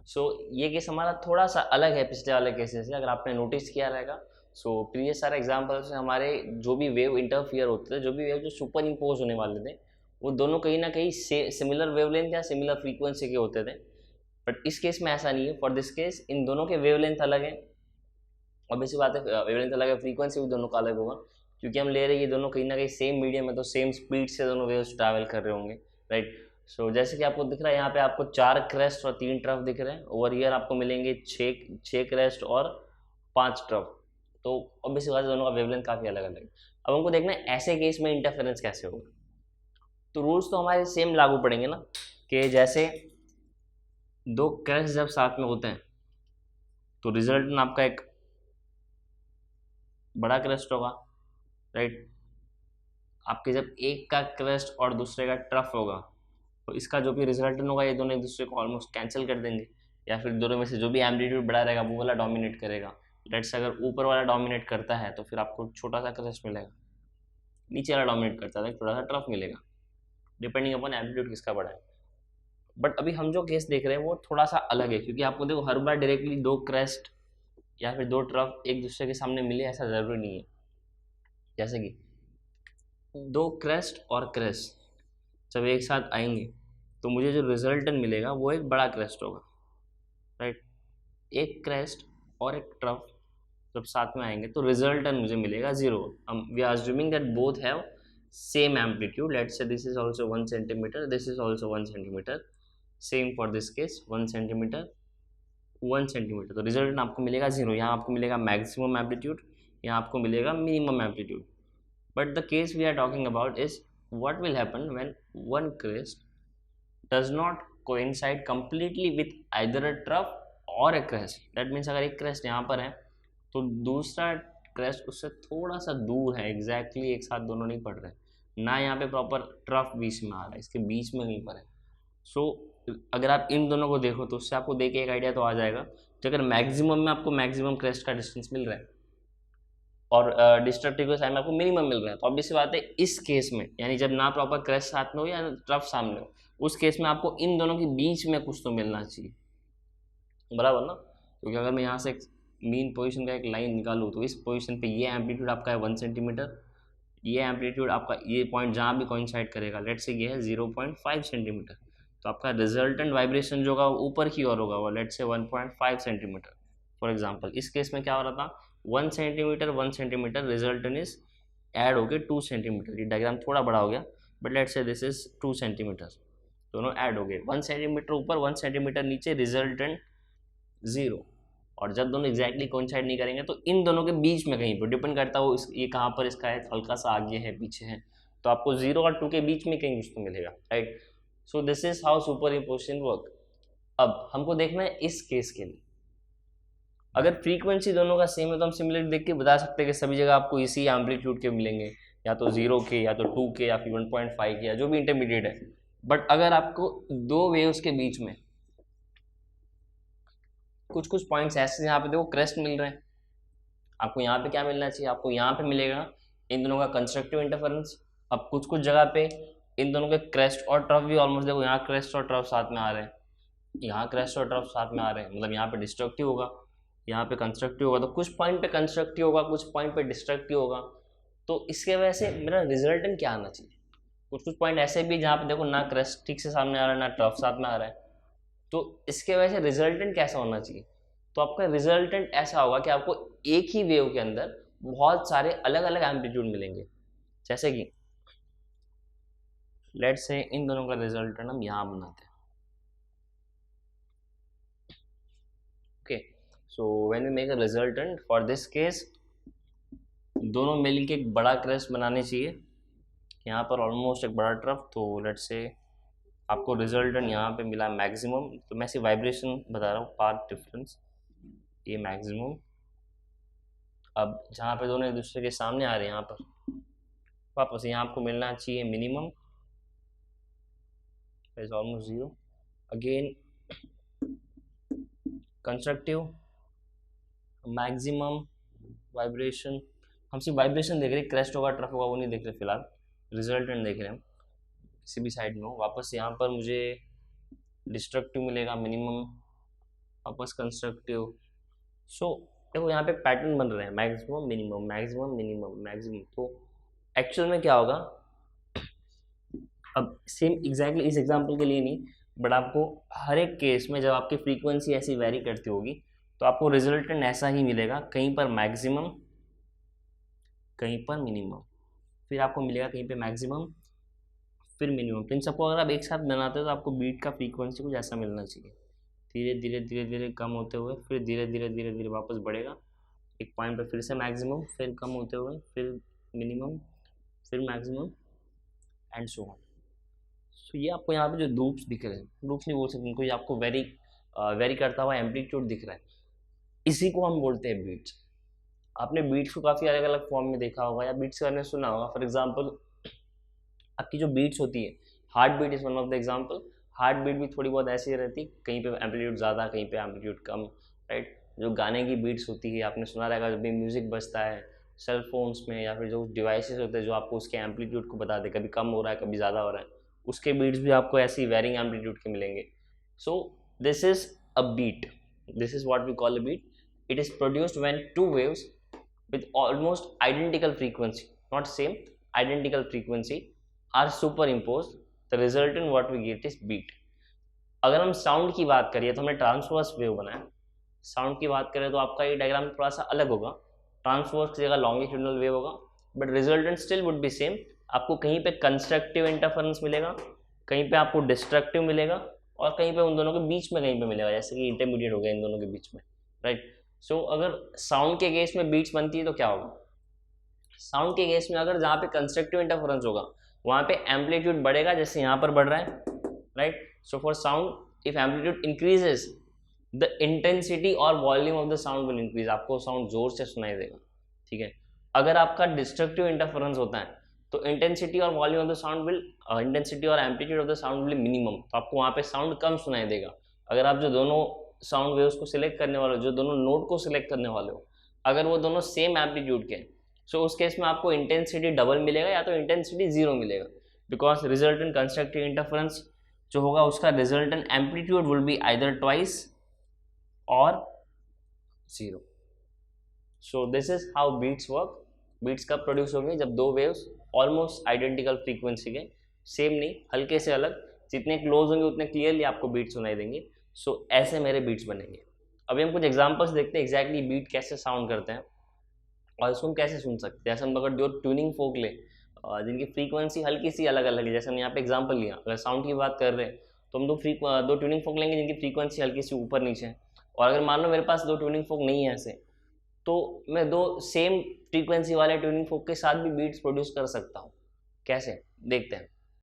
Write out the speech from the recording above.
सो ये केस हमारा थोड़ा सा अलग है पिछले वाले केसेस से, अगर आपने नोटिस किया रहेगा। सो प्रीवियस सारे एग्जाम्पल्स में हमारे जो भी वेव इंटरफियर होते थे, जो भी वेव जो सुपर इम्पोज होने वाले थे, वो दोनों कहीं ना कहीं सिमिलर वेवलेंथ या सिमिलर फ्रीक्वेंसी के होते थे। बट इस केस में ऐसा नहीं है। फॉर दिस केस इन दोनों के वेवलेंथ अलग है। ऑब्वियसली बात है, वेवलेंथ अलग है, फ्रीक्वेंसी भी दोनों का अलग होगा, क्योंकि हम ले रहे हैं ये दोनों कहीं ना कहीं सेम मीडियम है, तो सेम स्पीड से दोनों वेव्स ट्रैवल कर रहे होंगे, राइट। सो जैसे कि आपको दिख रहा है यहाँ पे आपको 4 क्रेस्ट और 3 ट्रफ दिख रहे हैं। ओवर ईयर आपको मिलेंगे 6 क्रेस्ट और 5 ट्रफ। तो ऑब्वियसली बात है, दोनों का वेवलेंथ काफ़ी अलग अलग है। अब हमको देखना है ऐसे केस में इंटरफेरेंस कैसे होगा। तो रूल्स तो हमारे सेम लागू पड़ेंगे ना, कि जैसे 2 क्रेस्ट जब साथ में होते हैं तो रिजल्ट आपका एक बड़ा क्रेस्ट होगा, राइट। आपके जब एक का क्रेस्ट और दूसरे का ट्रफ होगा तो इसका जो भी रिजल्टेंट होगा ये दोनों एक दूसरे को ऑलमोस्ट कैंसिल कर देंगे, या फिर दोनों में से जो भी एम्पलीट्यूड बड़ा रहेगा वो वाला डोमिनेट करेगा। लेट्स अगर ऊपर वाला डोमिनेट करता है तो फिर आपको छोटा सा क्रेस्ट मिलेगा, नीचे वाला डोमिनेट करता है तो छोटा सा ट्रफ मिलेगा, डिपेंडिंग अपॉन एम्पलीट्यूड किसका बड़ा है। बट अभी हम जो केस देख रहे हैं वो थोड़ा सा अलग है, क्योंकि आपको देखो हर बार डायरेक्टली 2 क्रेस्ट या फिर 2 ट्रफ एक दूसरे के सामने मिले ऐसा ज़रूरी नहीं है। जैसे कि 2 क्रेस्ट और क्रेस्ट जब एक साथ आएंगे तो मुझे जो रिजल्टेंट मिलेगा वो एक बड़ा क्रेस्ट होगा, राइट। एक क्रेस्ट और एक ट्रफ जब साथ में आएंगे तो रिजल्टेंट मुझे मिलेगा 0। We are assuming that both have same amplitude. Let's say this is also 1 centimetre, this is also 1 centimetre, same for this case 1 centimetre 1 centimetre. तो रिजल्टेंट आपको मिलेगा 0। यहाँ आपको मिलेगा मैक्सिमम एम्पलीट्यूड, यहाँ आपको मिलेगा minimum amplitude. But the case we are talking about is what will happen when one crest does not coincide completely with either a trough or a crest. That means अगर एक crest यहाँ पर है तो दूसरा crest उससे थोड़ा सा दूर है, exactly एक साथ दोनों नहीं पड़ रहे ना, यहाँ पे प्रॉपर ट्रफ बीच में आ रहा है, इसके बीच में कहीं पर है। सो अगर आप इन दोनों को देखो तो उससे आपको देख के एक आइडिया तो आ जाएगा कि अगर मैक्सिमम में आपको मैक्सिमम क्रेस्ट का डिस्टेंस मिल रहा है और डिस्ट्रक्टिव के साइड में आपको मिनिमम मिल रहा है, तो ऑब्वियसली बात है इस केस में, यानी जब ना प्रॉपर क्रेस्ट साथ में हो या ट्रफ सामने हो, उस केस में आपको इन दोनों के बीच में कुछ तो मिलना चाहिए, बराबर ना। क्योंकि अगर मैं यहाँ से एक मीन पोजीशन का एक लाइन निकालूँ तो इस पोजीशन पे ये एम्पलीट्यूड आपका है 1 सेंटीमीटर, ये एम्पलीट्यूड आपका ये पॉइंट जहाँ भी कोइंसाइड करेगा लेट से ये है 0.5 सेंटीमीटर, तो आपका रिजल्टेंट वाइब्रेशन जो होगा ऊपर की ओर होगा वो लेट से 1.5 सेंटीमीटर फॉर एग्जाम्पल। इस केस में क्या हो रहा था 1 सेंटीमीटर रिजल्टेंट इज ऐड हो गए 2 सेंटीमीटर। ये डायग्राम थोड़ा बड़ा हो गया बट लेट से दिस इज 2 सेंटीमीटर, दोनों ऐड हो गए 1 सेंटीमीटर ऊपर 1 सेंटीमीटर नीचे, रिजल्टेंट 0। और जब दोनों एग्जैक्टली कोइंसाइड नहीं करेंगे तो इन दोनों के बीच में कहीं पर डिपेंड करता है वो ये कहाँ पर इसका है, हल्का सा आगे है पीछे है, तो आपको 0 और 2 के बीच में कहीं कुछ तो मिलेगा, right. So this is how super imposition work. अब हमको देखना है इस केस के लिए, अगर फ्रीक्वेंसी दोनों का सेम है तो हम सिमिलर देख के बता सकते हैं कि सभी जगह आपको इसी एम्पलीट्यूड के मिलेंगे, या तो 0 के या तो 2 के या फिर 1.5 के या जो भी इंटरमीडिएट है। बट अगर आपको दो वेव्स के बीच में कुछ कुछ पॉइंट्स ऐसे यहाँ पे देखो क्रेस्ट मिल रहे हैं, आपको यहाँ पे क्या मिलना चाहिए, आपको यहाँ पे मिलेगा इन दोनों का कंस्ट्रक्टिव इंटरफेरेंस। अब कुछ कुछ जगह पे इन दोनों के क्रेस्ट और ट्रफ भी ऑलमोस्ट देखो, यहाँ क्रेस्ट और ट्रफ साथ में आ रहे हैं, यहाँ क्रेस्ट और ट्रफ साथ में आ रहे हैं, मतलब यहाँ पे डिस्ट्रक्टिव होगा, यहाँ पे कंस्ट्रक्टिव होगा, तो कुछ पॉइंट पे कंस्ट्रक्टिव होगा कुछ पॉइंट पे डिस्ट्रक्टिव होगा। तो इसके वजह से मेरा रिजल्टेंट क्या आना चाहिए, कुछ कुछ पॉइंट ऐसे भी जहाँ पे देखो ना क्रेस्ट ठीक से सामने आ रहा है ना ट्रफ साथ में आ रहा है, तो इसके वजह से रिजल्टेंट कैसा होना चाहिए। तो आपका रिजल्टेंट ऐसा होगा कि आपको एक ही वेव के अंदर बहुत सारे अलग अलग एम्पलीट्यूड मिलेंगे। जैसे कि लेट्स से इन दोनों का रिजल्टेंट हम यहाँ बनाते हैं, okay. So when we make a resultant for this case दोनों मिलके एक बड़ा क्रेस्ट बनाने चाहिए, यहाँ पर ऑलमोस्ट एक बड़ा ट्रफ, तो लेट्स से आपको रिजल्टेंट यहाँ पे मिला मैक्सिमम, तो मैं सिर्फ वाइब्रेशन बता रहा हूँ पाथ डिफरेंस, ये मैक्सिमम। अब जहाँ पे दोनों एक दूसरे के सामने आ रहे हैं यहाँ पर वापस यहाँ आपको मिलना चाहिए minimum, is almost 0 again constructive maximum vibration. हम सिर्फ वाइब्रेशन देख रहे हैं, क्रेस्ट होगा ट्रफ होगा वो नहीं देख रहे फिलहाल, रिजल्टेंट देख रहे हैं हम किसी भी साइड में हो। वापस यहाँ पर मुझे डिस्ट्रक्टिव मिलेगा मिनिमम, वापस कंस्ट्रक्टिव। सो देखो यहाँ पे पैटर्न बन रहे हैं, maximum minimum maximum minimum maximum. तो एक्चुअल में क्या होगा, अब सेम एग्जैक्टली इस एग्जांपल के लिए नहीं, बट आपको हर एक केस में जब आपकी फ्रीक्वेंसी ऐसी वेरी करती होगी तो आपको रिजल्टेंट ऐसा ही मिलेगा, कहीं पर मैक्सिमम कहीं पर मिनिमम, फिर आपको मिलेगा कहीं पे मैक्सिमम फिर मिनिमम। तो इन सबको अगर आप एक साथ बनाते हो तो आपको बीट का फ्रीक्वेंसी कुछ ऐसा मिलना चाहिए, धीरे धीरे धीरे धीरे कम होते हुए फिर धीरे धीरे धीरे धीरे वापस बढ़ेगा, एक पॉइंट पर फिर से मैक्सिमम, फिर कम होते हुए फिर मिनिमम, फिर मैक्सिमम एंड सो ऑन। सो ये आपको यहाँ पे जो लूप्स दिख रहे हैं, लूप्स नहीं बोल सकते उनको, ये आपको वेरी वेरी करता हुआ एम्पलीट्यूड दिख रहा है, इसी को हम बोलते हैं बीट्स। आपने बीट्स को काफ़ी अलग अलग फॉर्म में देखा होगा या बीट्स का आपने सुना होगा। फॉर एग्जाम्पल आपकी जो बीट्स होती है, heart beat is one of the example. Heart beat भी थोड़ी बहुत ऐसी रहती है, कहीं पे एम्पलीट्यूड ज़्यादा कहीं पे एम्पलीट्यूड कम, राइट। जो गाने की बीट्स होती है, आपने सुना रहेगा जब भी म्यूज़िक बजता है सेल फोन्स में या फिर जो डिवाइसेस होते हैं जो आपको उसके एम्पलीट्यूड को बता दे, कभी कम हो रहा है कभी ज़्यादा हो रहा है, उसके बीट्स भी आपको ऐसी वेरिंग एम्पलीट्यूड के मिलेंगे। So this is a beat, this is what we call a beat. It is produced when two waves with almost identical frequency, not same, identical frequency are superimposed. The resultant what we get is beat. अगर हम sound की बात करिए तो हमने transverse wave बनाया, sound की बात करें तो आपका ये डायग्राम थोड़ा सा अलग होगा, ट्रांसवर्स की जगह लॉन्गिट्यूडनल वेव होगा, but resultant still would be same. आपको कहीं पे कंस्ट्रक्टिव इंटरफेरेंस मिलेगा, कहीं पे आपको डिस्ट्रक्टिव मिलेगा, और कहीं पे उन दोनों के बीच में कहीं पे मिलेगा, जैसे कि इंटरमीडिएट हो गया इन दोनों के बीच में, राइट। सो अगर साउंड के केस में बीट्स बनती है तो क्या होगा, साउंड के केस में अगर जहाँ पे कंस्ट्रक्टिव इंटरफेरेंस होगा वहाँ पे एम्पलीट्यूड बढ़ेगा, जैसे यहाँ पर बढ़ रहा है, right. So for sound if amplitude increases the intensity और volume of the sound will increase, आपको साउंड जोर से सुनाई देगा, ठीक है। अगर आपका डिस्ट्रक्टिव इंटरफेरेंस होता है तो इंटेंसिटी और volume of the sound will, intensity और amplitude of the sound will minimum, तो आपको वहाँ पे साउंड कम सुनाई देगा। अगर आप जो दोनों साउंड वेव्स को सिलेक्ट करने वाले हो, जो दोनों नोट को सिलेक्ट करने वाले हो, अगर वो दोनों सेम एम्पलीट्यूड के, सो उस केस में आपको इंटेंसिटी डबल मिलेगा या तो इंटेंसिटी जीरो मिलेगा, बिकॉज रिजल्टेंट कंस्ट्रक्टिव इंटरफेरेंस जो होगा उसका resultant amplitude will be either twice और zero. So this is how beats work. Beats कब प्रोड्यूस होंगे, जब दो वेव्स ऑलमोस्ट आइडेंटिकल फ्रीक्वेंसी के, सेम नहीं हल्के से अलग, जितने क्लोज होंगे उतने क्लियरली आपको बीट्स सुनाई देंगे। सो ऐसे मेरे बीट्स बनेंगे। अभी हम कुछ एग्जांपल्स देखते हैं एग्जैक्टली बीट कैसे साउंड करते हैं और इसको हम कैसे सुन सकते हैं। जैसे हम अगर दो ट्यूनिंग फोक ले जिनकी फ्रीक्वेंसी हल्की सी अलग अलग है, जैसे हम यहाँ पे एग्जांपल लिया, अगर साउंड की बात कर रहे हैं तो हम दो ट्यूनिंग फोक लेंगे जिनकी फ्रीक्वेंसी हल्की सी ऊपर नीचे है, और अगर मान लो मेरे पास दो ट्यूनिंग फोक नहीं है ऐसे, तो मैं दो सेम फ्रीक्वेंसी वाले ट्यूनिंग फोक के साथ भी बीट्स प्रोड्यूस कर सकता हूँ। कैसे देखते हैं।